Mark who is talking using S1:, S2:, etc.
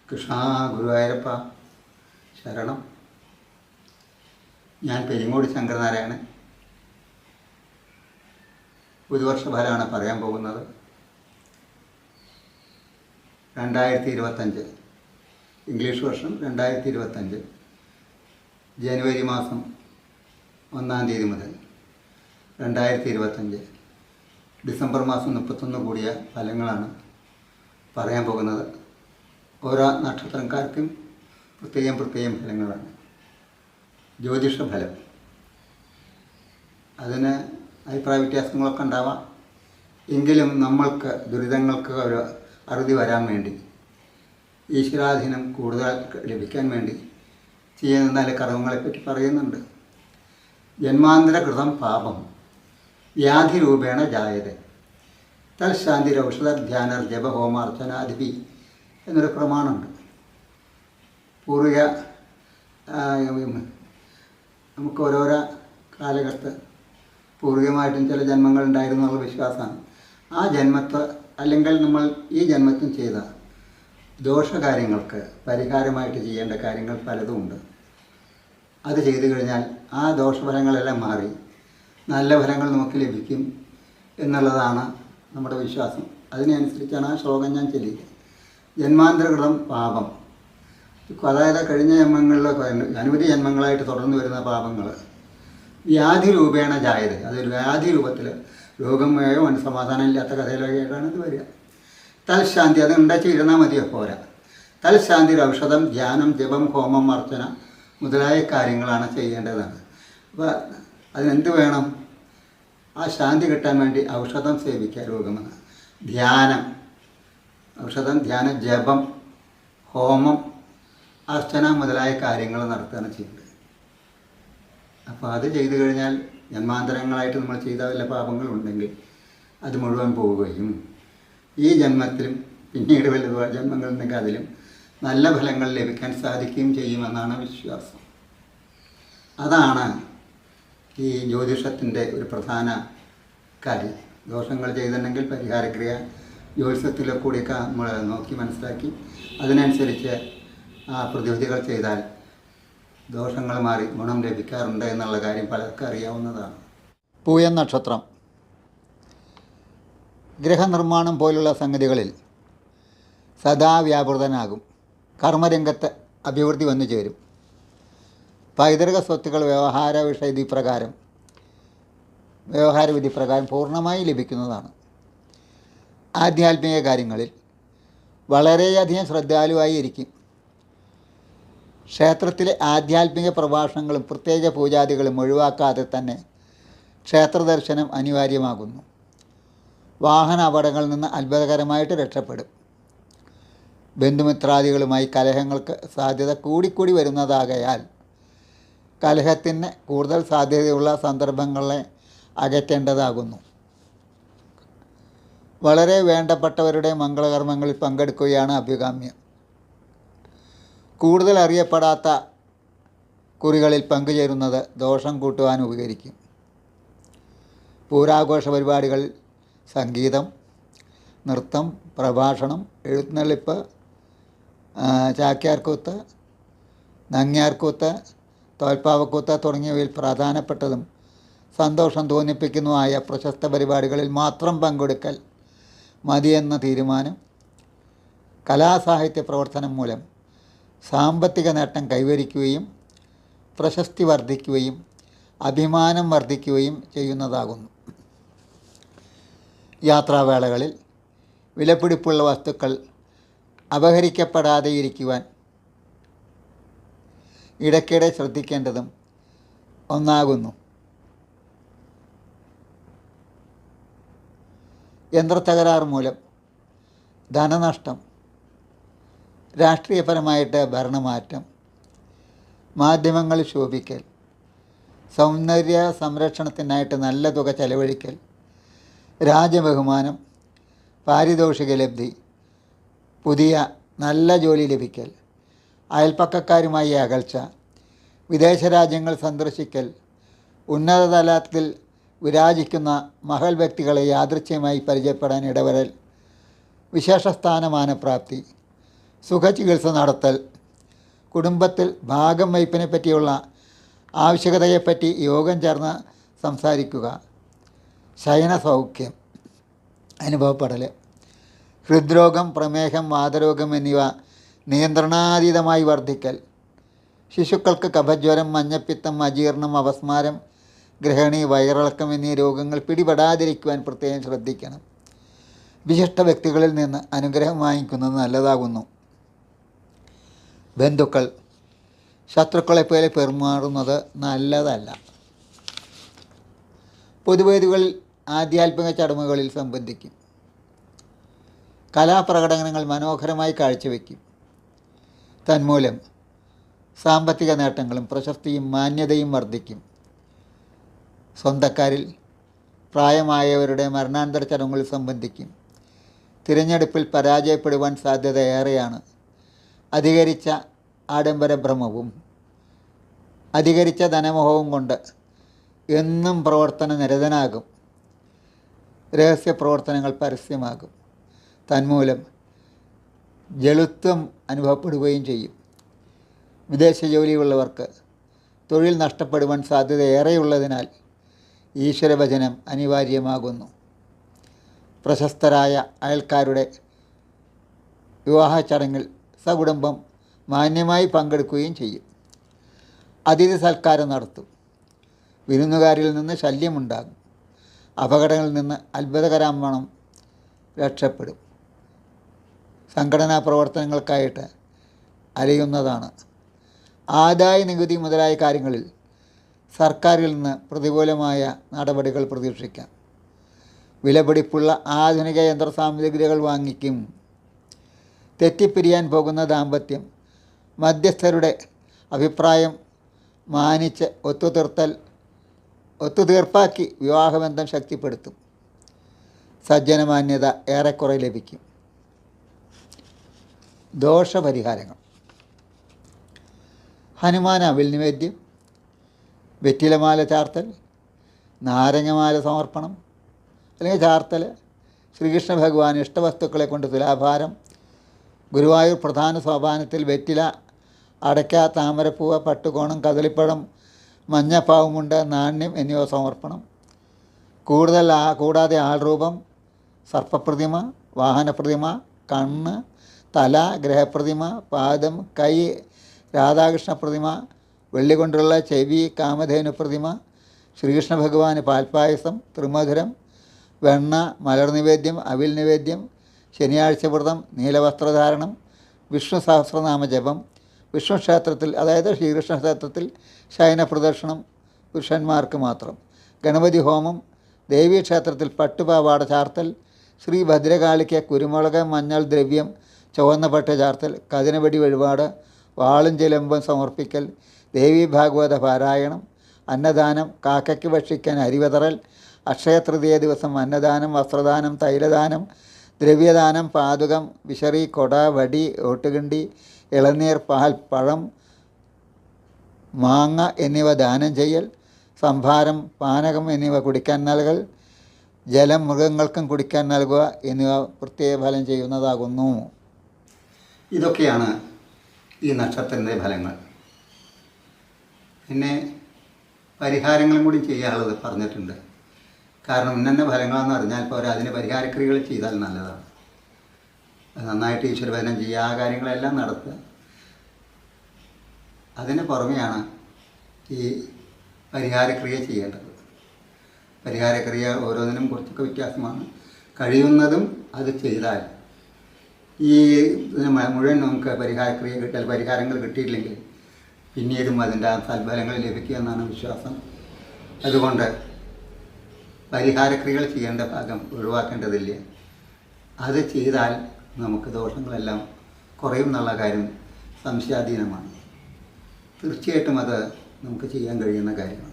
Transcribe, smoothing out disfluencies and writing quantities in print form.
S1: കൃഷ്ണ ഗുരുവായൂരപ്പ ശരണം. ഞാൻ പെരിങ്ങോട് ശങ്കരനാരായണൻ. പുതുവർഷ ഫലമാണ് പറയാൻ പോകുന്നത്. 2025 ഇംഗ്ലീഷ് വർഷം 2025 ജനുവരി മാസം 1-ാം തീയതി മുതൽ 2025 ഡിസംബർ മാസം 31 കൂടിയ ഫലങ്ങളാണ് പറയാൻ പോകുന്നത്. ഓരോ നക്ഷത്രക്കാർക്കും പ്രത്യേകം ഫലങ്ങളാണ്. ജ്യോതിഷ ഫലം, അതിന് അഭിപ്രായ വ്യത്യാസങ്ങളൊക്കെ ഉണ്ടാവാം. എങ്കിലും നമ്മൾക്ക് ദുരിതങ്ങൾക്ക് ഒരു അറുതി വരാൻ വേണ്ടി, ഈശ്വരാധീനം കൂടുതൽ ലഭിക്കാൻ വേണ്ടി ചെയ്യുന്ന നല്ല കർമ്മങ്ങളെപ്പറ്റി പറയുന്നുണ്ട്. ജന്മാന്തരകൃതം പാപം വ്യാധിരൂപേണ ജായതേ തൽശാന്തിരൗഷധ ജപ ഹോമാർച്ചനാദിപി എന്നൊരു പ്രമാണമുണ്ട്. പൂർവിക നമുക്ക് ഓരോരോ കാലഘട്ടത്ത് പൂർവികമായിട്ടും ചില ജന്മങ്ങൾ ഉണ്ടായിരുന്നു എന്നുള്ള വിശ്വാസമാണ്. ആ ജന്മത്തെ അല്ലെങ്കിൽ നമ്മൾ ഈ ജന്മത്തിൽ ചെയ്ത ദോഷകാര്യങ്ങൾക്ക് പരിഹാരമായിട്ട് ചെയ്യേണ്ട കാര്യങ്ങൾ പലതുമുണ്ട്. അത് ചെയ്തു കഴിഞ്ഞാൽ ആ ദോഷഫലങ്ങളെല്ലാം മാറി നല്ല ഫലങ്ങൾ നമുക്ക് ലഭിക്കും എന്നുള്ളതാണ് നമ്മുടെ വിശ്വാസം. അതിനനുസരിച്ചാണ് ആ ശ്ലോകം ഞാൻ ചൊല്ലിയത്. ജന്മാന്തരകൃതം പാപം, അതായത് കഴിഞ്ഞ ജന്മങ്ങളിലൊക്കെ അനവധി ജന്മങ്ങളായിട്ട് തുടർന്ന് വരുന്ന പാപങ്ങൾ വ്യാധി രൂപേണ ജായത്, അതൊരു വ്യാധി രൂപത്തിൽ രോഗമയോ മനസ്സമാധാനം ഇല്ലാത്ത കഥയിലൊക്കെയായിട്ടാണ് ഇത് വരിക. തൽശാന്തി, അത് ഉണ്ടാക്കിയിരുന്നാൽ മതിയോ, പോരാ. തൽശാന്തി ഔഷധം ധ്യാനം ജപം ഹോമം അർച്ചന മുതലായ കാര്യങ്ങളാണ് ചെയ്യേണ്ടതാണ്. അപ്പോൾ അതിനെന്ത് വേണം? ആ ശാന്തി കിട്ടാൻ വേണ്ടി ഔഷധം സേവിക്കുക. രോഗമെന്ന് ധ്യാനം, ഔഷധം ധ്യാനം, ജപം, ഹോമം, അർച്ചന മുതലായ കാര്യങ്ങൾ നടത്തുകയാണ് ചെയ്യേണ്ടത്. അപ്പോൾ അത് ചെയ്തു കഴിഞ്ഞാൽ ജന്മാന്തരങ്ങളായിട്ട് നമ്മൾ ചെയ്ത വല്ല പാപങ്ങളുണ്ടെങ്കിൽ അത് മുഴുവൻ പോവുകയും ഈ ജന്മത്തിലും പിന്നീട് വല്ല ജന്മങ്ങളുണ്ടെങ്കിൽ അതിലും നല്ല ഫലങ്ങൾ ലഭിക്കാൻ സാധിക്കുകയും ചെയ്യുമെന്നാണ് വിശ്വാസം. അതാണ് ഈ ജ്യോതിഷത്തിൻ്റെ ഒരു പ്രധാന കാര്യം. ദോഷങ്ങൾ ചെയ്തിട്ടുണ്ടെങ്കിൽ പരിഹാരക്രിയ ജ്യോതിഷത്തിലെ കൂടിയൊക്കെ നമ്മൾ നോക്കി മനസ്സിലാക്കി അതിനനുസരിച്ച് ആ പ്രതിവിധികൾ ചെയ്താൽ ദോഷങ്ങൾ മാറി ഗുണം ലഭിക്കാറുണ്ട് എന്നുള്ള കാര്യം പലർക്കും അറിയാവുന്നതാണ്. പൂയം നക്ഷത്രം ഗൃഹനിർമ്മാണം പോലുള്ള സംഗതികളിൽ സദാ വ്യാപൃതനാകും. കർമ്മരംഗത്ത് അഭിവൃദ്ധി വന്നു ചേരും. പൈതൃക സ്വത്തുക്കൾ വ്യവഹാര വിധി പ്രകാരം പൂർണ്ണമായി ലഭിക്കുന്നതാണ്. ആധ്യാത്മിക കാര്യങ്ങളിൽ വളരെയധികം ശ്രദ്ധാലുവായി ഇരിക്കും. ക്ഷേത്രത്തിലെ ആധ്യാത്മിക പ്രഭാഷണങ്ങളും പ്രത്യേക പൂജാദികളും ഒഴിവാക്കാതെ തന്നെ ക്ഷേത്രദർശനം അനിവാര്യമാകുന്നു. വാഹന അപകടങ്ങളിൽ നിന്ന് അത്ഭുതകരമായിട്ട് രക്ഷപ്പെടും. ബന്ധുമിത്രാദികളുമായി കലഹങ്ങൾക്ക് സാധ്യത കൂടിക്കൂടി വരുന്നതാകയാൽ കലഹത്തിന് കൂടുതൽ സാധ്യതയുള്ള സന്ദർഭങ്ങളെ അകറ്റേണ്ടതാകുന്നു. വളരെ വേണ്ടപ്പെട്ടവരുടെ മംഗളകർമ്മങ്ങളിൽ പങ്കെടുക്കുകയാണ് അഭികാമ്യം. കൂടുതൽ അറിയപ്പെടാത്ത കുറികളിൽ പങ്കുചേരുന്നത് ദോഷം കൂട്ടുവാൻ ഉപകരിക്കും. പൂരാഘോഷ പരിപാടികളിൽ സംഗീതം, നൃത്തം, പ്രഭാഷണം, എഴുന്നള്ളിപ്പ്, ചാക്യാർകൂത്ത്, നങ്ങ്യാർകൂത്ത്, തോൽപ്പാവക്കൂത്ത് തുടങ്ങിയവയിൽ പ്രധാനപ്പെട്ടതും സന്തോഷം തോന്നിപ്പിക്കുന്നതുമായ പ്രശസ്ത പരിപാടികളിൽ മാത്രം പങ്കെടുക്കൽ മതിയെന്ന തീരുമാനം കലാസാഹിത്യ പ്രവർത്തനം മൂലം സാമ്പത്തിക നേട്ടം കൈവരിക്കുകയും പ്രശസ്തി വർദ്ധിക്കുകയും അഭിമാനം വർദ്ധിക്കുകയും ചെയ്യുന്നതാകുന്നു. യാത്രാവേളകളിൽ വിലപിടിപ്പുള്ള വസ്തുക്കൾ അപഹരിക്കപ്പെടാതെ ഇരിക്കുവാൻ ഇടയ്ക്കിടെ ശ്രദ്ധിക്കേണ്ടതും ഒന്നാകുന്നു. യന്ത്രത്തകരാറ് മൂലം ധനനഷ്ടം, രാഷ്ട്രീയപരമായിട്ട് ഭരണമാറ്റം, മാധ്യമങ്ങളിൽ ശോഭിക്കൽ, സൗന്ദര്യ സംരക്ഷണത്തിനായിട്ട് നല്ല തുക ചെലവഴിക്കൽ, രാജബഹുമാനം, പാരിതോഷിക ലബ്ധി, പുതിയ നല്ല ജോലി ലഭിക്കൽ, അയൽപ്പക്കക്കാരുമായി അകൽച്ച, വിദേശ രാജ്യങ്ങൾ സന്ദർശിക്കൽ, ഉന്നത തലത്തിൽ വിരാജിക്കുന്ന മഹൽ വ്യക്തികളെ യാദൃച്ഛികമായി പരിചയപ്പെടാൻ ഇടവരൽ, വിശേഷ സ്ഥാനമാനപ്രാപ്തി, സുഖചികിത്സ നടത്തൽ, കുടുംബത്തിൽ ഭാഗം വയ്പ്പിനെ പറ്റിയുള്ള ആവശ്യകതയെപ്പറ്റി യോഗം ചേർന്ന് സംസാരിക്കുക, ശയന സൗഖ്യം അനുഭവപ്പെടൽ, ഹൃദ്രോഗം, പ്രമേഹം, വാതരോഗം എന്നിവ നിയന്ത്രണാതീതമായി വർദ്ധിക്കൽ, ശിശുക്കൾക്ക് കഫജ്വരം, മഞ്ഞപ്പിത്തം, അജീർണം, അപസ്മാരം, ഗ്രഹണി, വയറിളക്കം എന്നീ രോഗങ്ങൾ പിടിപെടാതിരിക്കുവാൻ പ്രത്യേകം ശ്രദ്ധിക്കണം. വിശിഷ്ട വ്യക്തികളിൽ നിന്ന് അനുഗ്രഹം വാങ്ങിക്കുന്നത് നല്ലതാകുന്നു. ബന്ധുക്കൾ ശത്രുക്കളെപ്പോലെ പെരുമാറുന്നത് നല്ലതല്ല. പൊതുവേദികളിൽ ആധ്യാത്മിക ചടങ്ങുകളിൽ സംബന്ധിക്കും. കലാപ്രകടനങ്ങൾ മനോഹരമായി കാഴ്ചവെക്കും. തന്മൂലം സാമ്പത്തിക നേട്ടങ്ങളും പ്രശസ്തിയും മാന്യതയും വർദ്ധിക്കും. സ്വന്തക്കാരിൽ പ്രായമായവരുടെ മരണാനന്തര ചടങ്ങുകളിൽ സംബന്ധിക്കും. തിരഞ്ഞെടുപ്പിൽ പരാജയപ്പെടുവാൻ സാധ്യത ഏറെയാണ്. അധികരിച്ച ആഡംബരഭ്രമവും അധികരിച്ച ധനമോഹവും കൊണ്ട് എന്നും പ്രവർത്തന നിരതനാകും. രഹസ്യ പ്രവർത്തനങ്ങൾ പരസ്യമാകും. തന്മൂലം ജളുത്വം അനുഭവപ്പെടുകയും ചെയ്യും. വിദേശ ജോലിയുള്ളവർക്ക് തൊഴിൽ നഷ്ടപ്പെടുവാൻ സാധ്യത ഏറെയുള്ളതിനാൽ ഈശ്വരഭജനം അനിവാര്യമാകുന്നു. പ്രശസ്തരായ അയൽക്കാരുടെ വിവാഹ ചടങ്ങിൽ സകുടുംബം മാന്യമായി പങ്കെടുക്കുകയും ചെയ്യും. അതിഥി സൽക്കാരം നടത്തും. വിരുന്നുകാരിൽ നിന്ന് ശല്യമുണ്ടാകും. അപകടങ്ങളിൽ നിന്ന് അത്ഭുതകരമണം രക്ഷപ്പെടും. സംഘടനാ പ്രവർത്തനങ്ങൾക്കായിട്ട് അലയുന്നതാണ്. ആദായ നികുതി മുതലായ കാര്യങ്ങളിൽ സർക്കാരിൽ നിന്ന് പ്രതികൂലമായ നടപടികൾ പ്രതീക്ഷിക്കാം. വിലപിടിപ്പുള്ള ആധുനിക യന്ത്രസാമഗ്രികൾ വാങ്ങിക്കും. തെറ്റിപ്പിരിയാൻ പോകുന്ന ദാമ്പത്യം മധ്യസ്ഥരുടെ അഭിപ്രായം മാനിച്ച് ഒത്തുതീർപ്പാക്കി വിവാഹബന്ധം ശക്തിപ്പെടുത്തും. സജ്ജനമാന്യത ഏറെക്കുറെ ലഭിക്കും. ദോഷപരിഹാരങ്ങൾ: ഹനുമാൻ അവിൽ നിവേദ്യം, വെറ്റിലമാല ചാർത്തൽ, നാരങ്ങമാല സമർപ്പണം അല്ലെങ്കിൽ ചാർത്തൽ, ശ്രീകൃഷ്ണ ഭഗവാൻ ഇഷ്ടവസ്തുക്കളെ കൊണ്ട് തുലാഭാരം, ഗുരുവായൂർ പ്രധാന സോപാനത്തിൽ വെറ്റില, അടയ്ക്ക, താമരപ്പൂവ്, പട്ടുകോണം, കദളിപ്പഴം, മഞ്ഞപ്പാവുമുണ്ട്, നാണ്യം എന്നിവ സമർപ്പണം. കൂടാതെ ആൾരൂപം, സർപ്പപ്രതിമ, വാഹനപ്രതിമ, കണ്ണ്, തല, ഗ്രഹപ്രതിമ, പാദം, കൈ, രാധാകൃഷ്ണ പ്രതിമ, വെള്ളി കൊണ്ടുള്ള ചെവി, കാമധേനു പ്രതിമ, ശ്രീകൃഷ്ണ ഭഗവാന് പാൽപ്പായസം, ത്രിമധുരം, വെണ്ണ, മലർ നിവേദ്യം, അവിൽ നിവേദ്യം, ശനിയാഴ്ച വ്രതം, നീലവസ്ത്രധാരണം, വിഷ്ണു സഹസ്രനാമ ജപം, വിഷ്ണു ക്ഷേത്രത്തിൽ അതായത് ശ്രീകൃഷ്ണ ക്ഷേത്രത്തിൽ ശയന പ്രദർശനം പുരുഷന്മാർക്ക് മാത്രം, ഗണപതി ഹോമം, ദേവീക്ഷേത്രത്തിൽ പട്ടുപാവാട ചാർത്തൽ, ശ്രീ ഭദ്രകാളിക്ക് കുരുമുളക്, മഞ്ഞൾ ദ്രവ്യം, ചുവന്ന പട്ട് ചാർത്തൽ, കതിനവെടി വഴിപാട്, വാളും ചിലമ്പും സമർപ്പിക്കൽ, ദേവീ ഭാഗവത പാരായണം, അന്നദാനം, കാക്കയ്ക്ക് ഭക്ഷിക്കാൻ അരിവതറൽ, അക്ഷയതൃതീയ ദിവസം അന്നദാനം, വസ്ത്രദാനം, തൈലദാനം, ദ്രവ്യദാനം, പാതുകം, വിശറി, കൊട, വടി, ഓട്ടുകിണ്ടി, ഇളനീർ, പാൽ, പഴം, മാങ്ങ എന്നിവ ദാനം ചെയ്യൽ, സംഭാരം, പാനകം എന്നിവ കുടിക്കാൻ നൽകൽ, ജലം മൃഗങ്ങൾക്കും കുടിക്കാൻ നൽകുക എന്നിവ പ്രത്യേക ഫലം ചെയ്യുന്നതാകുന്നു. ഇതൊക്കെയാണ് ഈ നക്ഷത്രത്തിൻ്റെ ഫലങ്ങൾ. പിന്നെ പരിഹാരങ്ങളും കൂടി ചെയ്യാനുള്ളത് പറഞ്ഞിട്ടുണ്ട്. കാരണം ഇന്നെ ഫലങ്ങളെന്ന് പറഞ്ഞാൽ പോരാ, അതിന് പരിഹാരക്രിയകൾ ചെയ്താൽ നല്ലതാണ്. നന്നായിട്ട് ഈശ്വരഭജനം ചെയ്യുക, ആ കാര്യങ്ങളെല്ലാം നടത്തുക. അതിന് പുറമെയാണ് ഈ പരിഹാരക്രിയ ചെയ്യേണ്ടത്. പരിഹാരക്രിയ ഓരോന്നിനും കുറച്ചൊക്കെ വ്യത്യാസമാണ്. കഴിയുന്നതും അത് ചെയ്താൽ ഈ മുഴുവൻ നമുക്ക് പരിഹാരങ്ങൾ കിട്ടിയില്ലെങ്കിൽ പിന്നീടും അതിൻ്റെ സൽഫലങ്ങൾ ലഭിക്കുക എന്നാണ് വിശ്വാസം. അതുകൊണ്ട് പരിഹാരക്രിയകൾ ചെയ്യേണ്ട ഭാഗം ഒഴിവാക്കേണ്ടതില്ല. അത് ചെയ്താൽ നമുക്ക് ദോഷങ്ങളെല്ലാം കുറയും എന്നുള്ള കാര്യം സംശയാധീനമാണ്. തീർച്ചയായിട്ടും അത് നമുക്ക് ചെയ്യാൻ കഴിയുന്ന കാര്യമാണ്.